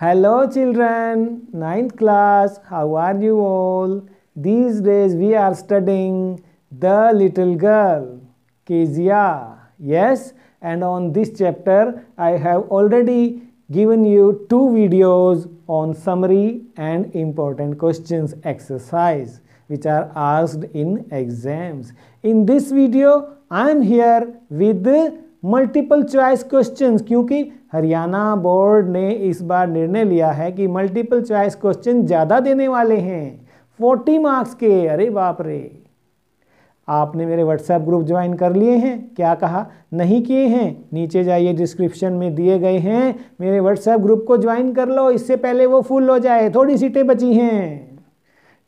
Hello children, ninth class, how are you all? These days we are studying The Little Girl, Kezia. Yes, and on this chapter I have already given you two videos on summary and important questions exercise which are asked in exams. In this video I am here with multiple choice questions, क्योंकि Haryana board ने इस बार निर्णय लिया है कि multiple choice question ज़्यादा देने वाले हैं 40 मार्क्स के। अरे बाप रे, आपने मेरे व्हाट्सएप ग्रुप ज्वाइन कर लिए हैं? क्या कहा, नहीं किए हैं? नीचे जाइए, डिस्क्रिप्शन में दिए गए हैं, मेरे व्हाट्सएप ग्रुप को ज्वाइन कर लो, इससे पहले वो फुल हो जाए, थोड़ी सीटें बची हैं।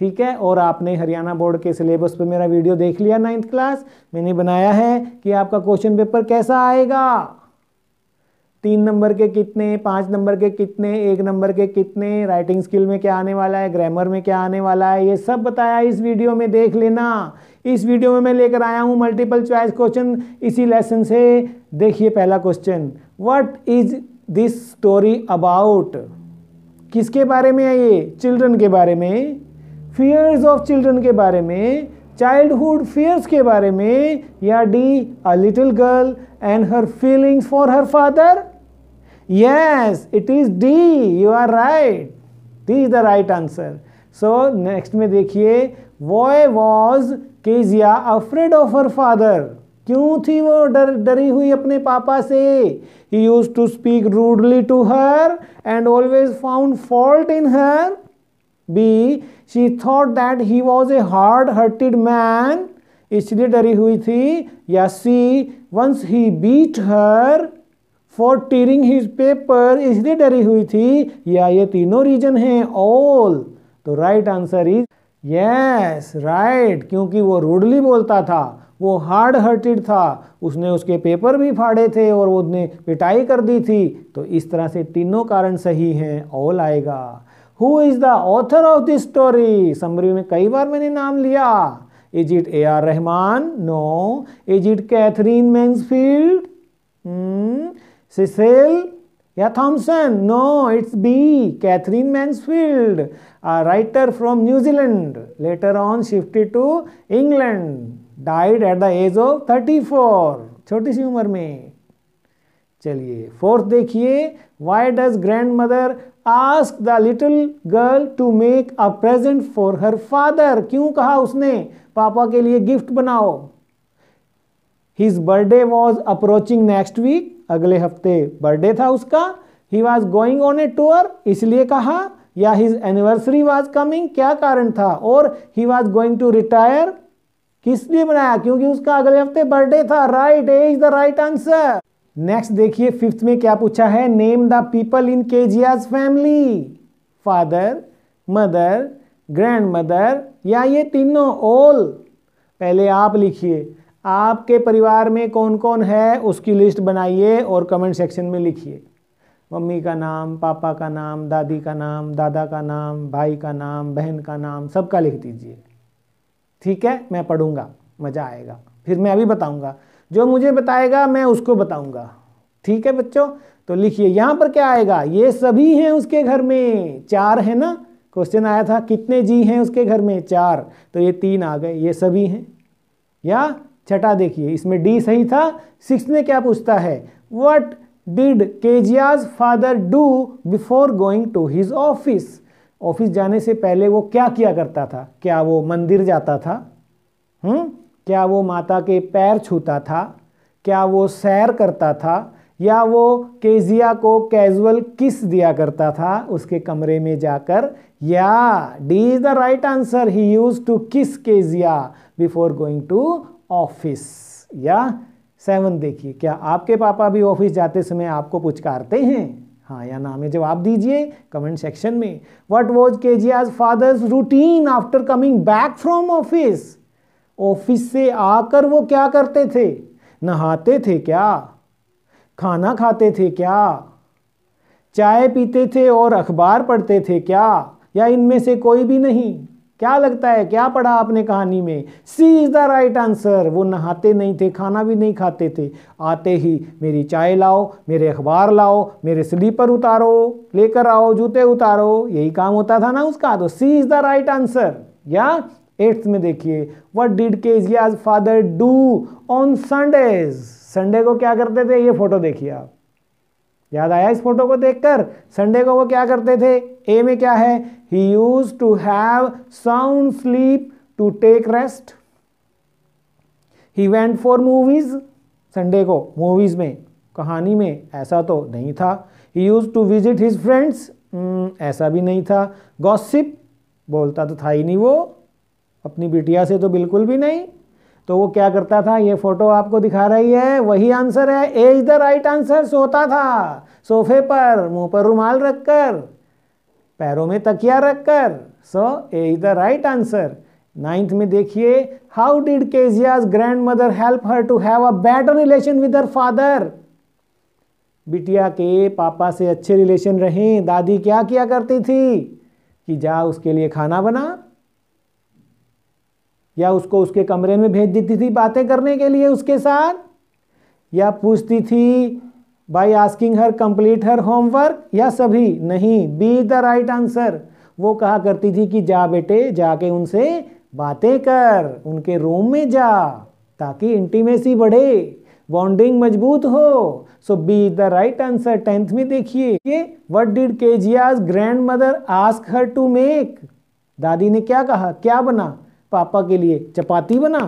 ठीक है, और आपने हरियाणा बोर्ड के सिलेबस पे मेरा वीडियो देख लिया नाइन्थ क्लास, मैंने बनाया है कि आपका क्वेश्चन पेपर कैसा आएगा, 3 नंबर के कितने, 5 नंबर के कितने, 1 नंबर के कितने, राइटिंग स्किल में क्या आने वाला है, ग्रामर में क्या आने वाला है, ये सब बताया इस वीडियो में, देख लेना। इस वीडियो में मैं लेकर आया हूँ मल्टीपल चॉइस क्वेश्चन इसी लेसन से। देखिए पहला question, what is this story about? किसके बारे में है ये? चिल्ड्रन के बारे में, फियर्स ऑफ चिल्ड्रन के बारे में, चाइल्डहुड फियर्स के बारे में, या D a little girl and her feelings for her father? Yes, it is D, you are right, D is the right answer. So next में देखिए, why was Kezia afraid of her father? क्यों थी वो डरी हुई अपने पापा से? He used to speak rudely to her and always found fault in her. B, she thought that he was a hard-hearted man, इसलिए डरी हुई थी। या C, once he beat her for tearing his paper, इसलिए डरी हुई थी। या ये तीनों रीजन हैं, all। तो right answer is yes, right, क्योंकि वो रूडली बोलता था, वो हार्ड हार्टेड था, उसने उसके पेपर भी फाड़े थे और वो उसने पिटाई कर दी थी। तो इस तरह से तीनों कारण सही हैं, ऑल आएगा। Who is the author of this story? Summary में कई बार मैंने नाम लिया। Is it A.R. Rahman? No. Is it Catherine Mansfield? Cecil या Thompson? No, it's B. Catherine Mansfield, a writer from New Zealand. Later on shifted to England. Died at the age of 34. छोटी सी उम्र में। चलिए फोर्थ देखिए, why does grandmother ask the little girl to make a present for her father? क्यों कहा उसने पापा के लिए गिफ्ट बनाओ? His birthday was approaching next week, अगले हफ्ते बर्थडे था उसका। He was going on a tour, इसलिए कहा। या his anniversary was coming, क्या कारण था? और he was going to retire, किस लिए बनाया? क्योंकि उसका अगले हफ्ते बर्थडे था। Right, A is the right answer. Next देखिए, फिफ्थ में क्या पूछा है, name the people in Keziah's family. Father, mother, grand mother, या ये तीनों, ऑल। पहले आप लिखिए, आपके परिवार में कौन कौन है उसकी लिस्ट बनाइए और कमेंट सेक्शन में लिखिए। मम्मी का नाम, पापा का नाम, दादी का नाम, दादा का नाम, भाई का नाम, बहन का नाम, सबका लिख दीजिए। ठीक है, मैं पढ़ूंगा, मज़ा आएगा, फिर मैं अभी बताऊंगा, जो मुझे बताएगा मैं उसको बताऊंगा। ठीक है बच्चों, तो लिखिए यहाँ पर क्या आएगा, ये सभी हैं उसके घर में, 4 है ना, क्वेश्चन आया था कितने जी हैं उसके घर में, 4, तो ये 3 आ गए, ये सभी हैं। या छठा देखिए, इसमें डी सही था। 6 में क्या पूछता है, what did Kezia's father do before going to his office? Office जाने से पहले वो क्या किया करता था? क्या वो मंदिर जाता था? क्या वो माता के पैर छूता था? क्या वो सैर करता था? या वो केजिया को कैजुअल किस दिया करता था उसके कमरे में जाकर? या D is the right answer, he used to kiss Kezia before going to office. या 7 देखिए, क्या आपके पापा भी ऑफिस जाते समय आपको पुचकारते हैं? हाँ या ना में जवाब दीजिए कमेंट सेक्शन में। What was Kezia's father's routine after coming back from office? Office से आकर वो क्या करते थे? नहाते थे क्या? खाना खाते थे क्या? चाय पीते थे और अखबार पढ़ते थे क्या? या इनमें से कोई भी नहीं? क्या लगता है, क्या पढ़ा आपने कहानी में? सी इज द राइट आंसर। वो नहाते नहीं थे, खाना भी नहीं खाते थे, आते ही मेरी चाय लाओ, मेरे अखबार लाओ, मेरे स्लीपर उतारो, लेकर आओ, जूते उतारो, यही काम होता था ना उसका। तो सी इज द राइट आंसर। या 8th में देखिए, what did Kezia's father do on Sundays? Sunday को क्या करते थे? ये फोटो देखिए आप, याद आया इस फोटो को देखकर? संडे को वो क्या करते थे? ए में क्या है? He used to have sound sleep to take rest. He went for movies. Sunday को मूवीज में, कहानी में ऐसा तो नहीं था। He used to visit his friends, ऐसा भी नहीं था। गॉसिप, बोलता तो था ही नहीं वो अपनी बिटिया से, तो बिल्कुल भी नहीं। तो वो क्या करता था? ये फोटो आपको दिखा रही है, वही आंसर है। ए इज द राइट आंसर। सोता था सोफे पर, मुंह पर रुमाल रखकर, पैरों में तकिया रखकर। So A is the right answer. 9th में देखिए, how did Kezia's grandmother help her to have a better relation with her father? बिटिया के पापा से अच्छे रिलेशन रहे, दादी क्या किया करती थी कि जा उसके लिए खाना बना, या उसको उसके कमरे में भेज देती थी बातें करने के लिए उसके साथ, या पूछती थी by asking her complete her homework, या सभी नहीं? B the right answer. वो कहा करती थी कि जा बेटे, जाके उनसे बातें कर, उनके रूम में जा, ताकि इंटीमेसी बढ़े, बॉन्डिंग मजबूत हो। So B the right answer. 10th में देखिए, what did Kezia's grandmother ask her to make? दादी ने क्या कहा? क्या बना पापा के लिए? चपाती बना,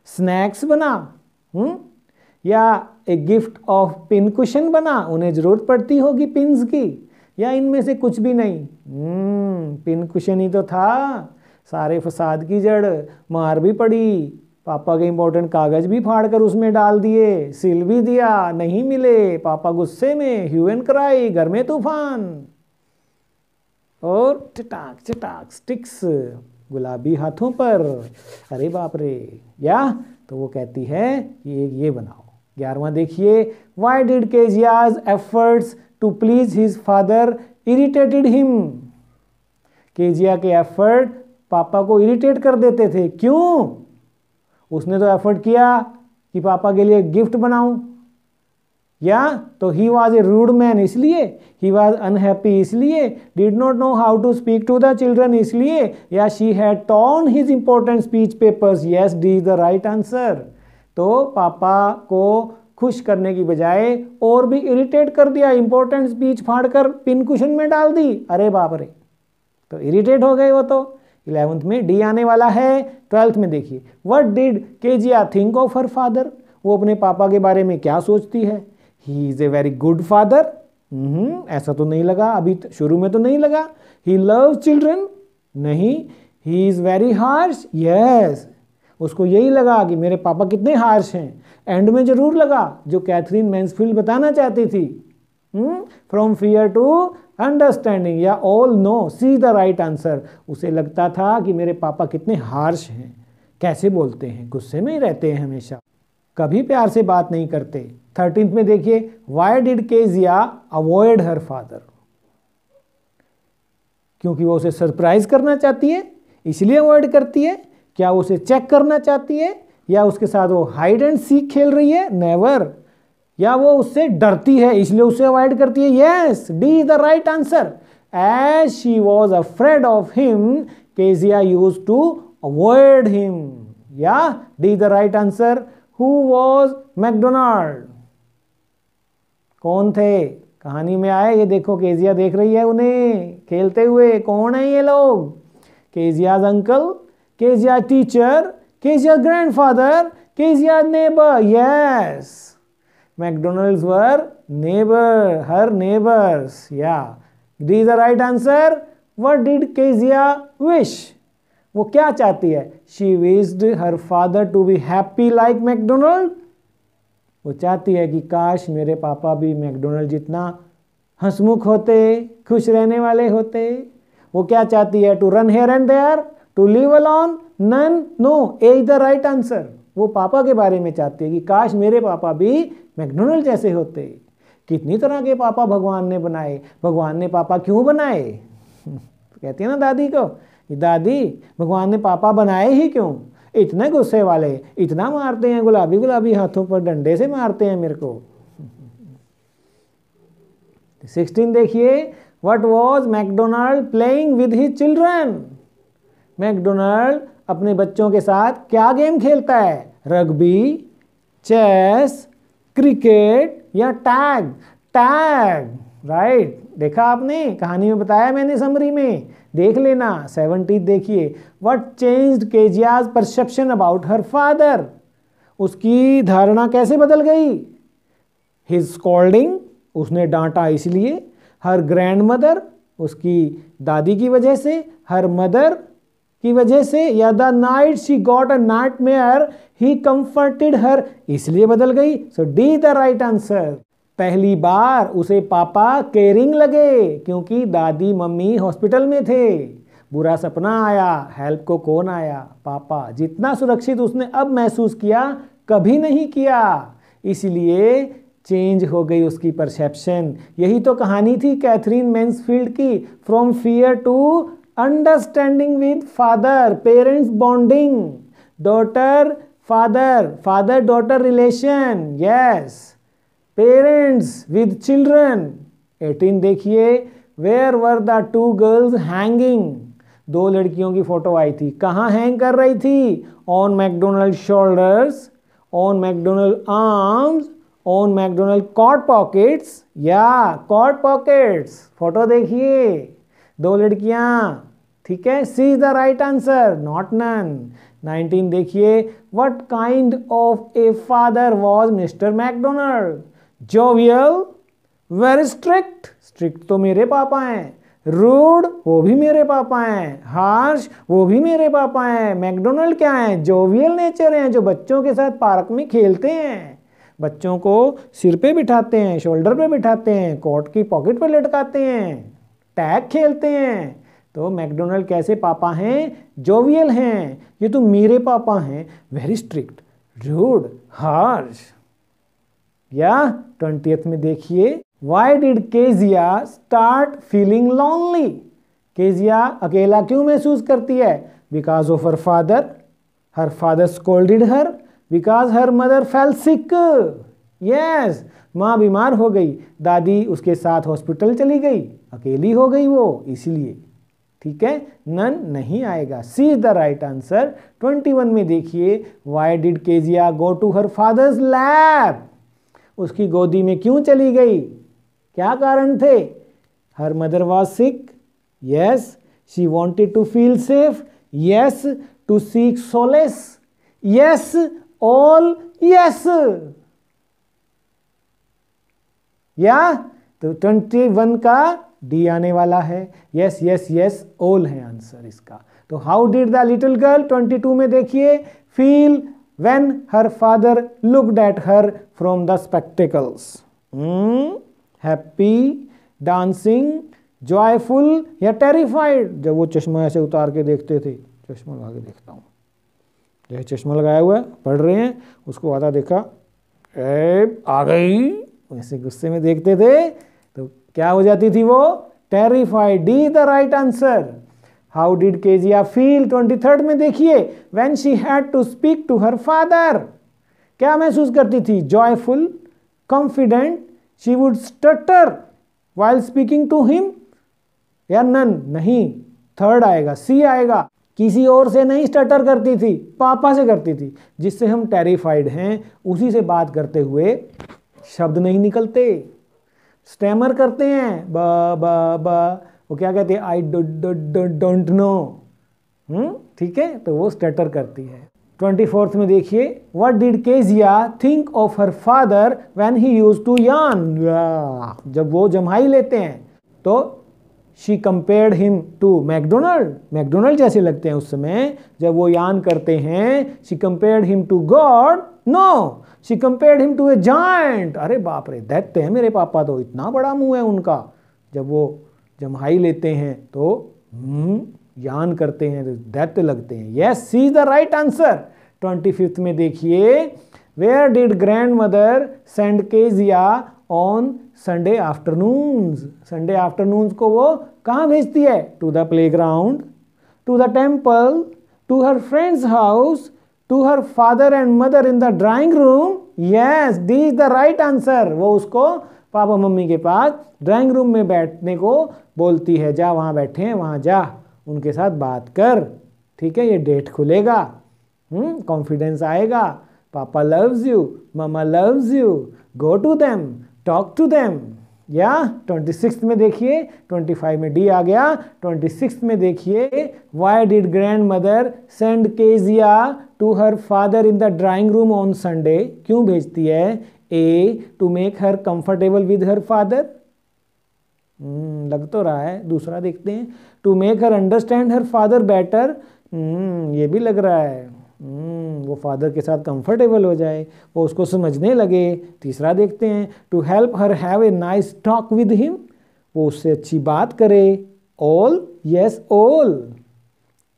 स्नैक्स बना, या एक गिफ्ट ऑफ पिन कुशन बना, उन्हें जरूरत पड़ती होगी पिन्स की, या इनमें से कुछ भी नहीं? पिन कुशन ही तो था सारे फसाद की जड़। मार भी पड़ी, पापा के इंपॉर्टेंट कागज भी फाड़ कर उसमें डाल दिए, सिल भी दिया, नहीं मिले, पापा गुस्से में, ह्यू एंड क्राई, घर में तूफान, और चटाक चटाक स्टिक्स गुलाबी हाथों पर, अरे बाप रे। या तो वो कहती है कि ये बनाओ। 11वां देखिए, why did Kezia's efforts to please his father irritated him? Kezia के एफर्ट पापा को इरिटेट कर देते थे, क्यों? उसने तो एफर्ट किया कि पापा के लिए गिफ्ट बनाऊं, या तो he was a rude man इसलिए, ही वॉज अनहैप्पी इसलिए, did not know how to speak to the children इसलिए, या she had torn his important speech papers? Yes, D is the right answer. तो पापा को खुश करने की बजाय और भी इरिटेट कर दिया, इंपॉर्टेंट स्पीच फाड़कर पिन कुशन में डाल दी, अरे बाप रे। तो इरिटेट हो गए वो तो। 11th में डी आने वाला है। 12th में देखिए, what did Kezia think of her father? वो अपने पापा के बारे में क्या सोचती है? He is a very good father, ऐसा तो नहीं लगा अभी, शुरू में तो नहीं लगा। ही लव्स चिल्ड्रन, नहीं। He is very harsh, yes, उसको यही लगा कि मेरे पापा कितने हार्श हैं। एंड में जरूर लगा जो कैथरीन मैन्सफील्ड बताना चाहती थी, फ्रॉम फियर टू अंडरस्टैंडिंग, या all no, see the right answer. उसे लगता था कि मेरे पापा कितने हार्श हैं, कैसे बोलते हैं, गुस्से में ही रहते हैं हमेशा, कभी प्यार से बात नहीं करते। 13th में देखिए, why did Kezia avoid her father? क्योंकि वो उसे सरप्राइज करना चाहती है इसलिए अवॉइड करती है। क्या वो उसे चेक करना चाहती है, या उसके साथ वो हाइड एंड सीक खेल रही है? नेवर। या वो उससे डरती है इसलिए उसे अवॉइड करती है? Yes, D is the right answer. As she was afraid of him, Kezia used to avoid him. या D is the right answer. Who was McDonald? कौन थे? कहानी में आए, ये देखो केजिया देख रही है उन्हें खेलते हुए। कौन है ये लोग? Kezia's uncle, Kezia teacher, Kezia grandfather, Kezia neighbour. Yes, McDonalds were neighbour, her neighbours. या D is the right answer. What did Kezia wish? वो क्या चाहती है? She wished her father to be happy like McDonald. वो चाहती है कि काश मेरे पापा भी मैकडोनल्ड जितना हंसमुख होते, खुश रहने वाले होते। वो क्या चाहती है? To run here and there, to live alone, none, no, A is the right answer. वो पापा के बारे में चाहती है कि काश मेरे पापा भी मैकडोनल्ड जैसे होते। कितनी तरह के पापा भगवान ने बनाए। भगवान ने पापा क्यों बनाए? कहती है ना दादी को दादी भगवान ने पापा बनाए ही क्यों, इतने गुस्से वाले, इतना मारते हैं, गुलाबी गुलाबी हाथों पर डंडे से मारते हैं मेरे को। 16 देखिए, what was McDonald playing with his children. McDonald अपने बच्चों के साथ क्या गेम खेलता है, रग्बी, चेस, क्रिकेट या टैग। टैग, राइट, देखा आपने, कहानी में बताया मैंने, समरी में देख लेना। 17 देखिए, what changed Keziah's perception about her father. उसकी धारणा कैसे बदल गई, हिज स्कॉल्डिंग, उसने डांटा इसलिए, हर ग्रैंडमदर, उसकी दादी की वजह से, हर मदर की वजह से, या the night she got a nightmare he comforted her, इसलिए बदल गई। So D the right answer. पहली बार उसे पापा केयरिंग लगे क्योंकि दादी मम्मी हॉस्पिटल में थे। बुरा सपना आया, हेल्प को कौन आया, पापा। जितना सुरक्षित उसने अब महसूस किया कभी नहीं किया, इसलिए चेंज हो गई उसकी परसेप्शन। यही तो कहानी थी कैथरीन मैन्सफील्ड की, from fear to understanding with father, parents bonding, daughter father, father daughter relation, yes, parents with children. 18 देखिए, where were the two girls hanging. दो लड़कियों की फोटो आई थी, कहाँ हैंग कर रही थी, on McDonald shoulders, on McDonald arms, on McDonald coat pockets, या कॉट पॉकेट्स। फोटो देखिए, दो लड़कियां, ठीक है, C is the right answer, not none. 19 देखिए, what kind of a father was Mister McDonald. Jovial, very strict, strict तो मेरे पापा हैं, रूड, वो भी मेरे पापा हैं, हार्श, वो भी मेरे पापा हैं। मैकडोनल्ड क्या है, जोवियल नेचर हैं, जो बच्चों के साथ पार्क में खेलते हैं, बच्चों को सिर पे बिठाते हैं, शोल्डर पे बिठाते हैं, कोट की पॉकेट पे लटकाते हैं, टैग खेलते हैं। तो मैकडोनल्ड कैसे पापा हैं, जोवियल हैं। ये तो मेरे पापा हैं, वेरी स्ट्रिक्ट, रूड, हार्श। या 20th में देखिए, why did Kezia start feeling lonely. Kezia अकेला क्यों महसूस करती है, because of her father scolded her, because her mother fail sick, yes, माँ बीमार हो गई, दादी उसके साथ हॉस्पिटल चली गई, अकेली हो गई वो, इसलिए। ठीक है, नन नहीं आएगा, C is the right answer. 21 में देखिए, why did Kezia go to her father's lap. उसकी गोदी में क्यों चली गई, क्या कारण थे, her mother was sick, yes, she wanted to feel safe, yes, to seek solace, yes, all yes. या तो 21 का डी आने वाला है, यस यस यस, ऑल है आंसर इसका। तो how did the little girl 22 में देखिए, feel when her father looked at her from the spectacles. Happy, dancing, joyful या टेरिफाइड। जब वो चश्मा ऐसे उतार के देखते थे, चश्मा लगा के देखता हूँ, यह चश्मा लगाया हुआ है, पढ़ रहे हैं, उसको आधा देखा, आ गई, ऐसे गुस्से में देखते थे, तो क्या हो जाती थी वो, terrified. D the right answer. How did Kezia feel 23rd में देखिए, when she had to speak to her father. क्या महसूस करती थी, joyful, confident, she would stutter while speaking to him, या नन, नहीं, थर्ड आएगा, सी आएगा। किसी और से नहीं स्टटर करती थी, पापा से करती थी। जिससे हम टेरिफाइड हैं उसी से बात करते हुए शब्द नहीं निकलते, स्टैमर करते हैं, ब वो क्या कहते हैं, आई डोंट नो, ठीक है, तो वो स्टटर करती है। 24th में देखिए, what did Kezia think of her father when he used to yawn. जब वो जम्हाई लेते हैं तो she compared him to McDonald, McDonald जैसे लगते हैं उस समय जब वो यान करते हैं। She compared him to God, no, she compared him to a giant. अरे बाप रे, दैत्य है मेरे पापा, तो इतना बड़ा मुंह है उनका। जब वो जम्हाई लेते हैं तो यान करते हैं तो दैत्य लगते हैं। Yes, C is the right answer. 25th में देखिए, where did grandmother send Kezia on Sunday afternoons. Sunday afternoons को वो कहाँ भेजती है, to the playground, to the temple, to her friend's house, to her father and mother in the drawing room. Yes, this is the right answer. वो उसको papa mummy के पास drawing room में बैठने को बोलती है, जा वहाँ बैठे हैं, वहाँ जा, उनके साथ बात कर, ठीक है, ये डेट खुलेगा, कॉन्फिडेंस आएगा, papa loves you, mamma loves you, go to them, talk to them. या 26 में देखिए, 25 में डी आ गया, 26 में देखिए, why did grandmother send Kezia to her father in the drawing room on Sunday, क्यों भेजती है? A, to make her comfortable with her father, लग तो रहा है, दूसरा देखते हैं, to make her understand her father better, ये भी लग रहा है, वो फादर के साथ कंफर्टेबल हो जाए, वो उसको समझने लगे। तीसरा देखते हैं, to help her have a nice talk with him, वो उससे अच्छी बात करे। All, yes all,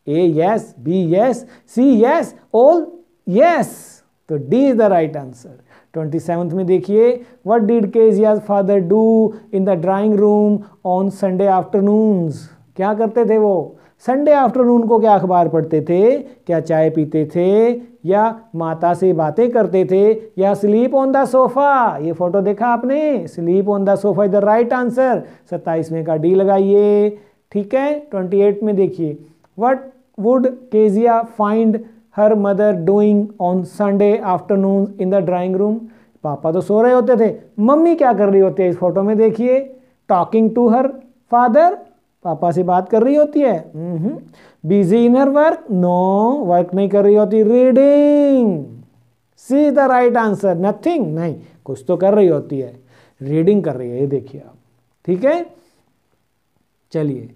A yes, B yes, C yes, all yes, तो D is the right answer. 27th में देखिए, what did Kezia's father do in the drawing room on Sunday afternoons, क्या करते थे वो संडे आफ्टरनून को? क्या अखबार पढ़ते थे, क्या चाय पीते थे, या माता से बातें करते थे, या स्लीप ऑन द सोफा? ये फोटो देखा आपने, sleep on the sofa is the right answer. 27वें का डी लगाइए, ठीक है। 28 में देखिए, what would Kezia find her mother doing on Sunday afternoon in the drawing room? पापा तो सो रहे होते थे, मम्मी क्या कर रही होती है? इस फोटो में देखिए, टॉकिंग टू हर फादर, पापा से बात कर रही होती है। Busy in her work? No, work नहीं कर रही होती, reading. C is the right answer, nothing, नहीं, कुछ तो कर रही होती है, रीडिंग कर रही है, ये देखिए आप, ठीक है। चलिए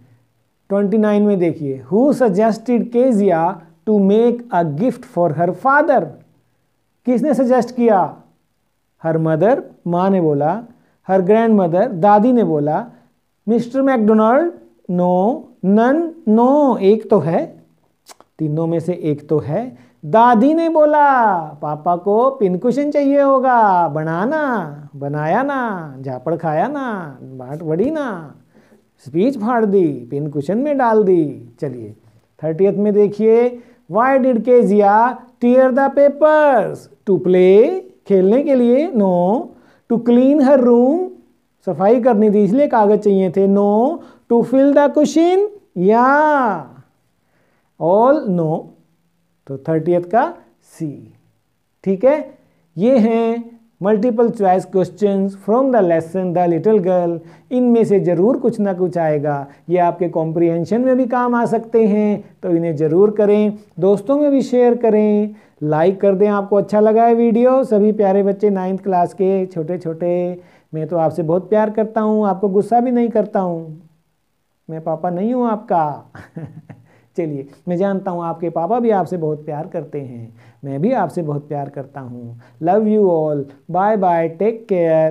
29 में देखिए, who suggested Kezia to make a gift for her father? किसने सजेस्ट किया? हर मदर, माँ ने बोला, हर ग्रैंड मदर, दादी ने बोला, Mister McDonald, no, none, no, एक तो है, तीनों में से एक तो है। दादी ने बोला, पापा को पिन कुशन चाहिए होगा, बनाना, बनाया ना, झापड़ खाया ना, बाट बड़ी ना, स्पीच फाड़ दी, पिन कुशन में डाल दी। चलिए 30th में देखिए, why did Kezia tear the papers? To play, खेलने के लिए, no, to clean her room, सफाई करनी थी इसलिए कागज चाहिए थे, no, to fill the cushion, या ऑल, नो, तो 30th का सी, ठीक है। ये हैं multiple choice questions from the lesson the little girl. इनमें से जरूर कुछ ना कुछ आएगा, ये आपके कॉम्प्रिहेंशन में भी काम आ सकते हैं, तो इन्हें जरूर करें, दोस्तों में भी शेयर करें, लाइक कर दें आपको अच्छा लगा है वीडियो। सभी प्यारे बच्चे 9th क्लास के छोटे छोटे, मैं तो आपसे बहुत प्यार करता हूँ, आपको गुस्सा भी नहीं करता हूँ, मैं पापा नहीं हूँ आपका। चलिए, मैं जानता हूँ आपके पापा भी आपसे बहुत प्यार करते हैं, मैं भी आपसे बहुत प्यार करता हूँ। Love you all, bye bye, take care.